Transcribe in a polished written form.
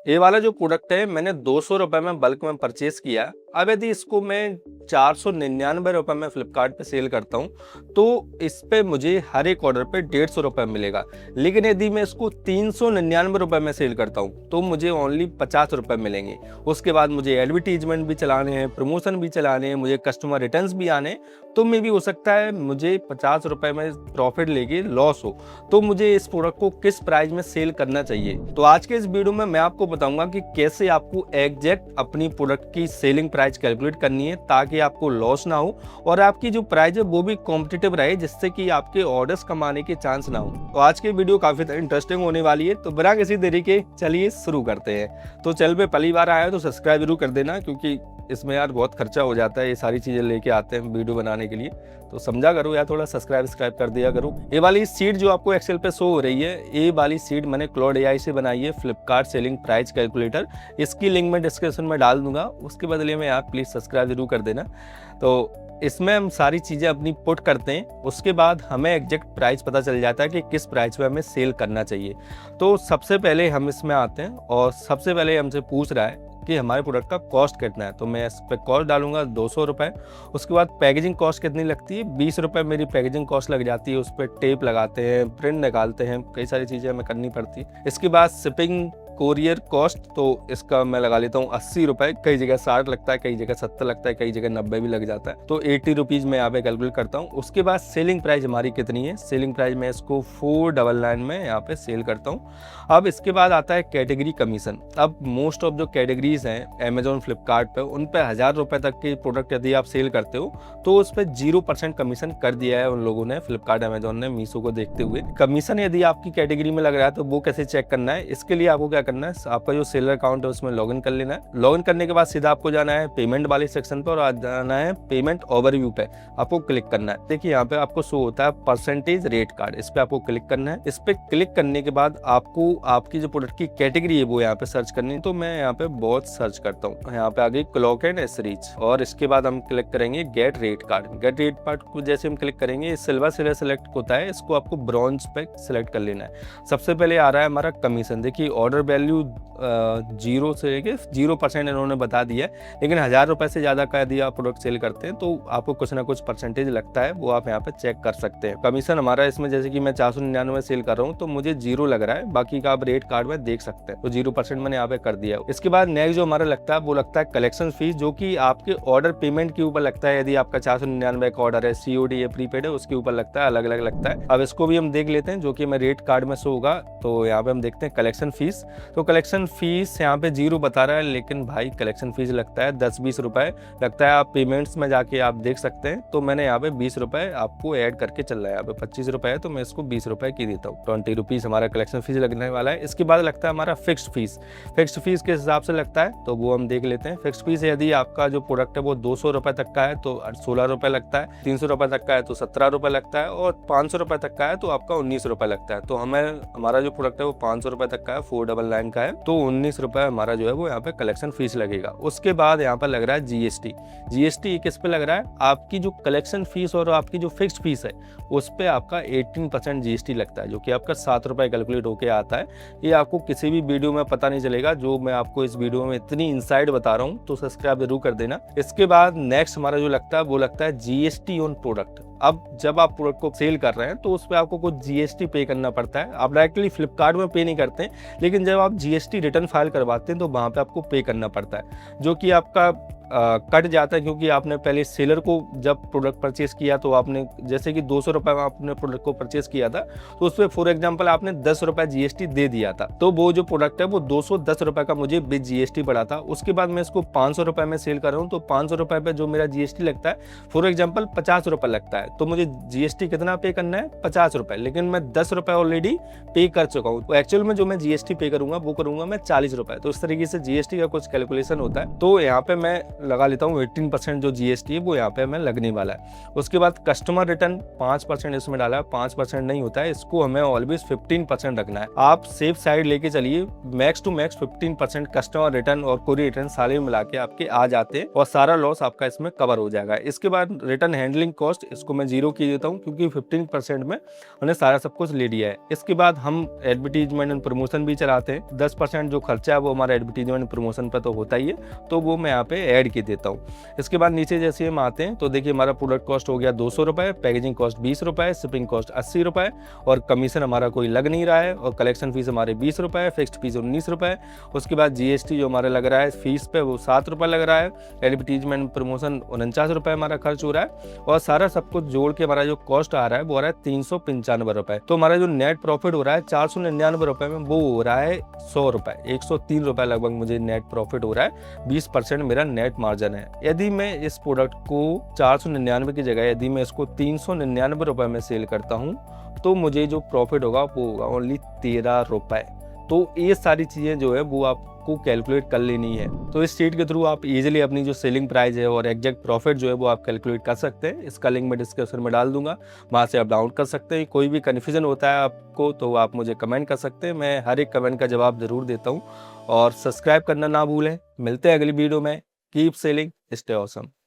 ये वाला जो प्रोडक्ट है मैंने 200 रुपये में बल्क में परचेज किया। अब यदि इसको मैं 499 रुपये में फ्लिपकार्ट पे सेल करता हूँ तो इस पे मुझे हर एक ऑर्डर पे 150 रुपये मिलेगा। लेकिन यदि मैं इसको 399 रुपये में सेल करता हूँ तो मुझे ओनली 50 रुपये मिलेंगे। उसके बाद मुझे एडवर्टीजमेंट भी चलाने हैं, प्रमोशन भी चलाने हैं, मुझे कस्टमर रिटर्न्स भी आने, तो मे भी हो सकता है मुझे 50 रुपये में प्रॉफिट लेके लॉस हो। तो मुझे इस प्रोडक्ट को किस प्राइस में सेल करना चाहिए, तो आज के इस वीडियो में मैं आपको बताऊंगा कि कैसे आपको एग्जैक्ट अपनी प्रोडक्ट की सेलिंग प्राइस कैलकुलेट करनी है ताकि आपको लॉस ना हो और आपकी जो प्राइस है वो भी कॉम्पिटिटिव रहे, जिससे कि आपके ऑर्डर्स कमाने के चांस ना हो। तो आज की वीडियो काफी इंटरेस्टिंग होने वाली है, तो बिना किसी देरी के चलिए शुरू करते हैं। तो चैनल पे पहली बार आया तो सब्सक्राइब जरूर कर देना, क्योंकि इसमें यार बहुत खर्चा हो जाता है, ये सारी चीज़ें लेके आते हैं वीडियो बनाने के लिए, तो समझा करो यार, थोड़ा सब्सक्राइब कर दिया करो। ये वाली सीट जो आपको एक्सेल पे शो हो रही है, ये वाली सीट मैंने क्लाउड एआई से बनाई है, फ्लिपकार्ट सेलिंग प्राइस कैलकुलेटर। इसकी लिंक मैं डिस्क्रिप्शन में डाल दूंगा, उसके बदले में आप प्लीज़ सब्सक्राइब जरूर कर देना। तो इसमें हम सारी चीज़ें अपनी पुट करते हैं, उसके बाद हमें एग्जैक्ट प्राइस पता चल जाता है कि किस प्राइस पे हमें सेल करना चाहिए। तो सबसे पहले हम इसमें आते हैं और सबसे पहले हमसे पूछ रहा है कि हमारे प्रोडक्ट का कॉस्ट कितना है, तो मैं इस पर कॉस्ट डालूंगा 200 रुपये। उसके बाद पैकेजिंग कॉस्ट कितनी लगती है, 20 रुपये मेरी पैकेजिंग कॉस्ट लग जाती है। उस पर टेप लगाते हैं, प्रिंट निकालते हैं, कई सारी चीज़ें हमें करनी पड़ती है। इसके बाद शिपिंग कोरियर कॉस्ट, तो इसका मैं लगा लेता हूँ 80 रुपये। कई जगह 60 लगता है, कई जगह 70 लगता है, कई जगह 90 भी लग जाता है, तो 80 रुपीज़ मैं यहाँ पे कैलकुलेट करता हूँ। उसके बाद सेलिंग प्राइस हमारी कितनी है, सेलिंग प्राइस मैं इसको 499 में यहाँ पे सेल करता हूँ। अब इसके बाद आता है कैटेगरी कमीशन। अब मोस्ट ऑफ जो कैटेगरीज हैं अमेजोन फ्लिपकार्ट पे, उन पे 1000 रुपये तक के प्रोडक्ट यदि आप सेल करते हो तो उस पर 0% कमीशन कर दिया है उन लोगों ने, फ्लिपकार्ट अमेजोन ने, मीशो को देखते हुए। कमीशन यदि आपकी कैटेगरी में लग रहा है तो वो कैसे चेक करना है, इसके लिए आपको क्या करना है, आपका जो सेलर अकाउंट है उसमें लॉगिन कर लेना है। लॉगिन करने के बाद सीधा आपको जाना है पेमेंट वाले सेक्शन पर और आ जाना है पेमेंट ओवरव्यू पे, आपको क्लिक करना है। देखिए यहाँ पे आपको शो होता है परसेंटेज रेट कार्ड, इस पे आपको क्लिक करना है। इस पे क्लिक करने के बाद आपको आपकी जो प्रोडक्ट की कैटेगरी है वो यहाँ पे सर्च करनी है, तो मैं यहाँ पे बहुत सर्च करता हूँ। यहाँ पे आ गई क्लॉक एंड एसेसरीज, और इसके बाद हम क्लिक करेंगे get rate card. Get rate card को जैसे हम क्लिक करेंगे सिल्वर से सिलेक्ट होता है, इसको आपको ब्रॉन्ज पे सिलेक्ट कर लेना है। सबसे पहले आ रहा है हमारा कमीशन। देखिए ऑर्डर वैल्यू 0 से लेके 0% इन्होंने बता दिया है, लेकिन 1000 रुपये से ज़्यादा का यदि आप प्रोडक्ट सेल करते हैं तो आपको कुछ ना कुछ परसेंटेज लगता है, वो आप यहाँ पे चेक कर सकते हैं। कमीशन हमारा इसमें जैसे कि मैं 499 में सेल कर रहा हूँ तो मुझे 0 लग रहा है, बाकी का आप रेट कार्ड में देख सकते हैं, तो 0% मैंने यहाँ पे कर दिया है। इसके बाद नेक्स्ट जो हमारा लगता है वो लगता है कलेक्शन फीस, जो कि आपके ऑर्डर पेमेंट के ऊपर लगता है। यदि आपका 499 का ऑर्डर है, COD या प्रीपेड है, उसके ऊपर लगता है, अलग अलग लगता है। अब इसको भी हम देख लेते हैं, जो कि मैं रेट कार्ड में शो होगा। तो यहाँ पे हम देखते हैं कलेक्शन फीस, तो कलेक्शन फीस यहाँ पे 0 बता रहा है, लेकिन भाई कलेक्शन फीस लगता है 10-20 रुपए लगता है। आप पेमेंट्स में जाके आप देख सकते हैं, तो मैंने यहाँ पे 20 रुपए आपको ऐड करके चल रहा है। यहाँ पे 25 रुपए है तो मैं इसको 20 रुपए की देता हूँ। 20 रुपीज़ हमारा कलेक्शन फीस लगने वाला है। इसके बाद लगता है हमारा फिक्स्ड फीस। फिक्स्ड फीस किस हिसाब से लगता है तो वो हम देख लेते हैं। फिक्स्ड फीस यदि आपका जो प्रोडक्ट है वो 200 रुपए तक का है तो 16 रुपए लगता है, 300 रुपए तक का है तो 17 रुपए लगता है, और 500 रुपए तक का है तो आपका 19 रुपए लगता है। तो हमें हमारा जो प्रोडक्ट है वो 500 रुपए तक का है, 499 का है, तो 19 रुपए हमारा जो है वो यहाँ पे कलेक्शन फीस लगेगा। उसके बाद यहाँ पर लग रहा है GST। GST किस पे लग रहा है, आपकी जो कलेक्शन फीस और आपकी जो फिक्स्ड फीस है उस पे आपका 18% GST लगता है, जो कि आपका 7 रुपये कैलकुलेट होके आता है। ये आपको किसी भी वीडियो में पता नहीं चलेगा, जो मैं आपको इस वीडियो में इतनी इनसाइड बता रहा हूँ, तो सब्सक्राइब जरूर कर देना। इसके बाद नेक्स्ट हमारा जो लगता है वो लगता है GST ऑन प्रोडक्ट। अब जब आप प्रोडक्ट को सेल कर रहे हैं तो उस पर आपको कुछ GST पे करना पड़ता है। आप डायरेक्टली फ्लिपकार्ट में पे नहीं करते हैं, लेकिन जब आप GST रिटर्न फाइल करवाते हैं तो वहाँ पे आपको पे करना पड़ता है, जो कि आपका कट जाता है, क्योंकि आपने पहले सेलर को जब प्रोडक्ट परचेस किया तो आपने जैसे कि 200 रुपये में आपने प्रोडक्ट को परचेस किया था, तो उस पर फॉर एग्जांपल आपने 10 रुपये GST दे दिया था, तो वो जो प्रोडक्ट है वो 210 रुपये का मुझे विद GST पड़ा था। उसके बाद मैं इसको 500 रुपये में सेल कर रहा हूँ, तो 500 रुपये पे जो मेरा GST लगता है फॉर एग्जाम्पल 50 रुपये लगता है, तो मुझे GST कितना पे करना है, 50 रुपये, लेकिन मैं 10 रुपये ऑलरेडी पे कर चुका हूँ। तो एक्चुअल में जो मैं GST पे करूंगा वो करूंगा मैं 40 रुपये। तो इस तरीके से GST का कुछ कैलकुलेशन होता है। तो यहाँ पे मैं लगा लेता हूँ 18% जो जीएसटी है वो यहाँ पे हमें लगने वाला है। उसके बाद कस्टमर रिटर्न 5% इसमें डाला है, 5% नहीं होता है, इसको हमें ऑलवेज 15% रखना है। आप सेफ साइड लेके चलिए, max to max 15% customer return और कोरियर रिटर्न सारे मिला के आपके आ जाते हैं और सारा लॉस आपका इसमें कवर हो जाएगा। इसके बाद रिटर्न हैंडलिंग कॉस्ट, इसको मैं 0 की देता हूँ क्योंकि 15% में हमने सारा सब कुछ ले लिया है। इसके बाद हम एडवर्टीजमेंट एंड प्रमोशन भी चलाते हैं, 10% जो खर्चा है वो हमारा एडवर्टीजमेंट प्रमोशन पर तो होता ही है, तो वो मैं यहाँ पे ऐड की देता हूँ। इसके बाद नीचे जैसे हम आते हैं तो देखिए हमारा प्रोडक्ट कॉस्ट हो गया 200 रुपये, पैकेजिंग कॉस्ट 20 रुपये, शिपिंग कॉस्ट 80 रुपये और कमीशन हमारा कोई लग नहीं रहा है और कलेक्शन फीस हमारे 20 रुपये, फिक्स्ड फीस 19 रुपये। उसके बाद जीएसटी जो हमारा लग रहा है फीस पे वो 7 रुपये लग रहा है, एडवर्टीजमेंट प्रमोशन 49 रुपये हमारा खर्च हो रहा है और सारा सब कुछ जोड़ के हमारा जो कॉस्ट आ रहा है वो आ रहा है 395 रुपये। तो हमारा जो नेट प्रॉफिट हो रहा है 499 रुपये में वो हो रहा है 100 रुपये, 103 रुपये लगभग मुझे नेट प्रॉफिट हो रहा है, 20% मेरा नेट मार्जिन है। यदि मैं इस प्रोडक्ट को 499 की जगह यदि मैं इसको 399 रुपये में सेल करता हूँ तो मुझे जो प्रॉफिट होगा वो होगा ओनली 13 रुपये। तो ये सारी चीज़ें जो है वो आपको कैलकुलेट कर लेनी है। तो इस शीट के थ्रू आप इजीली अपनी जो सेलिंग प्राइस है और एग्जैक्ट प्रॉफिट जो है वो आप कैलकुलेट कर सकते हैं। इसका लिंक मैं डिस्क्रिप्शन में डाल दूंगा, वहाँ से आप डाउनलोड कर सकते हैं। कोई भी कन्फ्यूजन होता है आपको तो आप मुझे कमेंट कर सकते हैं, मैं हर एक कमेंट का जवाब ज़रूर देता हूँ। और सब्सक्राइब करना ना भूलें। मिलते हैं अगली वीडियो में। Keep selling, stay awesome.